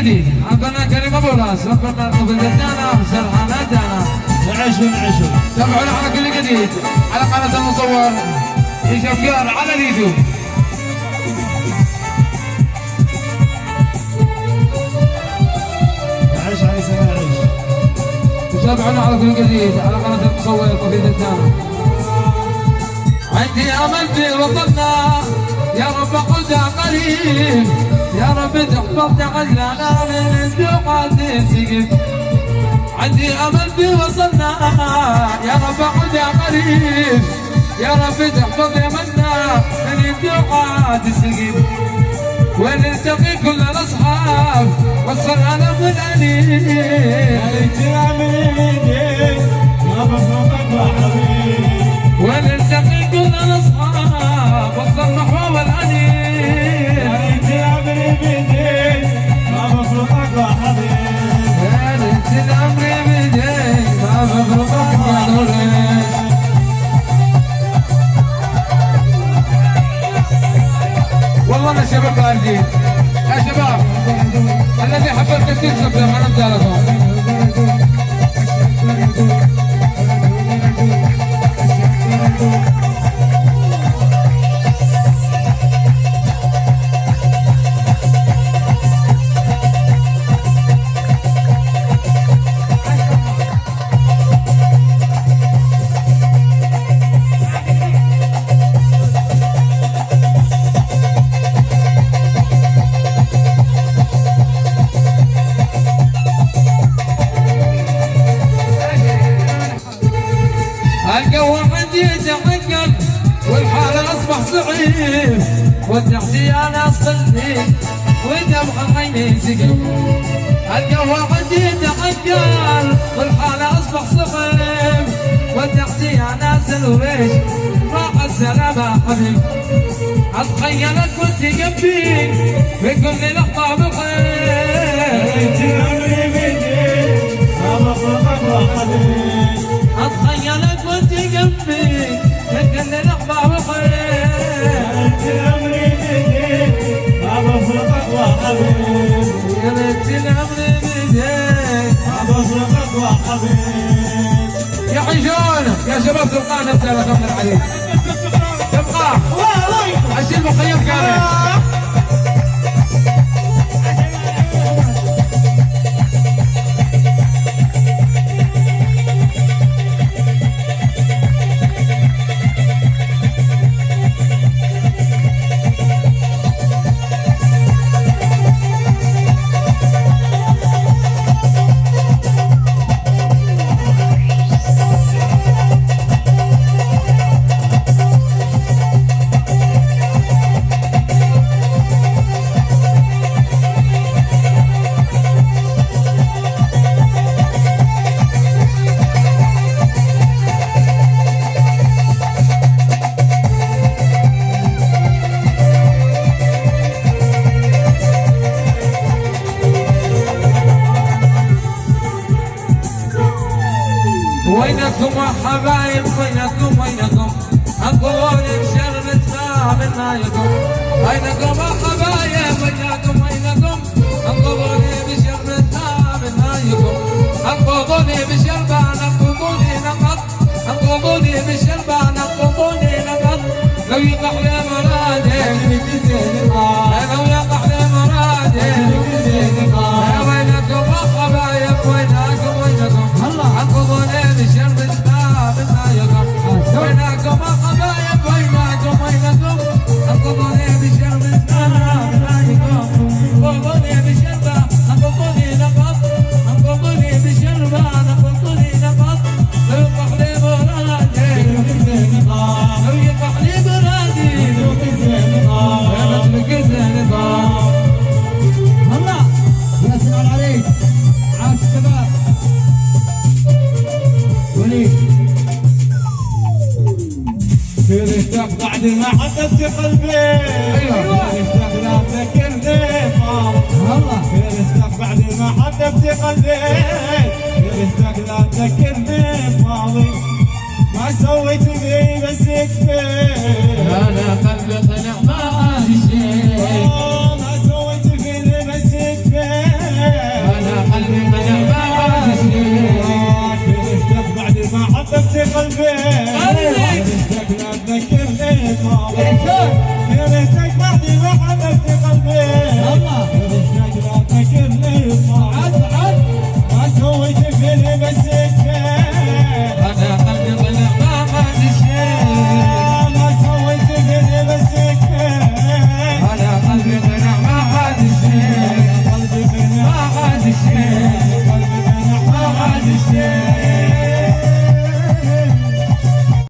الجديد عقلنا كريم ابو راس ربنا قبلتنا سرحانتنا نعيشوا تابعونا على كل جديد على قناه المصور يشفيار على اليوتيوب. نعيش على سنة نعيش. تابعونا على كل جديد على قناه المصور قبلتنا. عندي امل في وطننا يا رب عودها قريب يا رب تحفظ عجلنا من الزقات السقف. عندي امل في وطننا يا رب عودها قريب يا رب تحفظ يمنا من الزقات السقف. ونلتقي كل الاصحاب والصلاه والانين الجامع الجديد ما بفرقك وحبيب. ونلتقي كل الاصحاب والصلاه والانين الجامع الجديد ما بفرقك وحبيب. الامر بديك ما بفرقك يا نوريش. والله انا شباب باردين يا شباب الذي حبيت تكسب يا حرمت لكم. الجو عندي يتعقل والحال اصبح صعيب والتحتي انا اصلي ودمع عيني سقي. الجو عندي يتعقل والحال اصبح صعيب والتحتي انا سلويش راح السلامة حبيب. اتخيلك وانت جنبي في كل لحظة بخير. الجامع الجديد ما بفرقك وحبيب. اتخيلك وانت جنبي كل لحظة بخير. الجامع الجديد ما بفرقك وحبيب. يا بنت الامر بديك ما بفرقك وحبيب. يا حيشون يا شباب تبقى نبدا لكم الحديث تبقى عشان المخيم كامل. وينكم حبايب وينكم انقذوني بشربتها من مايكم. وينكم حبايب وينكم انقذوني بشربتها من مايكم. انقذوني بشربها نقضوني نقض انقذوني بشربها نقضوني نقض. لو يقع لي مرادي لو يقع لي مرادي. وينكم حبايب وينكم انقذوني بشربتها من مايكم. وينكم حبايب وينكم انقذوني بشربتها من مايكم. انقذوني بشربها نقضوني نقض انقذوني بشربها نقضوني نقض. لو يقع لي مرادي لو يقع لي مرادي يا مثلك الزين الله يا سلام عليك على الشباب. وليد كرهتك بعد ما حسبت قلبي. ايوه كرهتك لا تذكرني والله كرهتك بعد ما حسبت قلبي. كرهتك لا تذكرني ماضي ما سويت بي بس يكفي. انا قلبي طلع ما عاد شيء ما سويت فيني بس يكفي. قلبي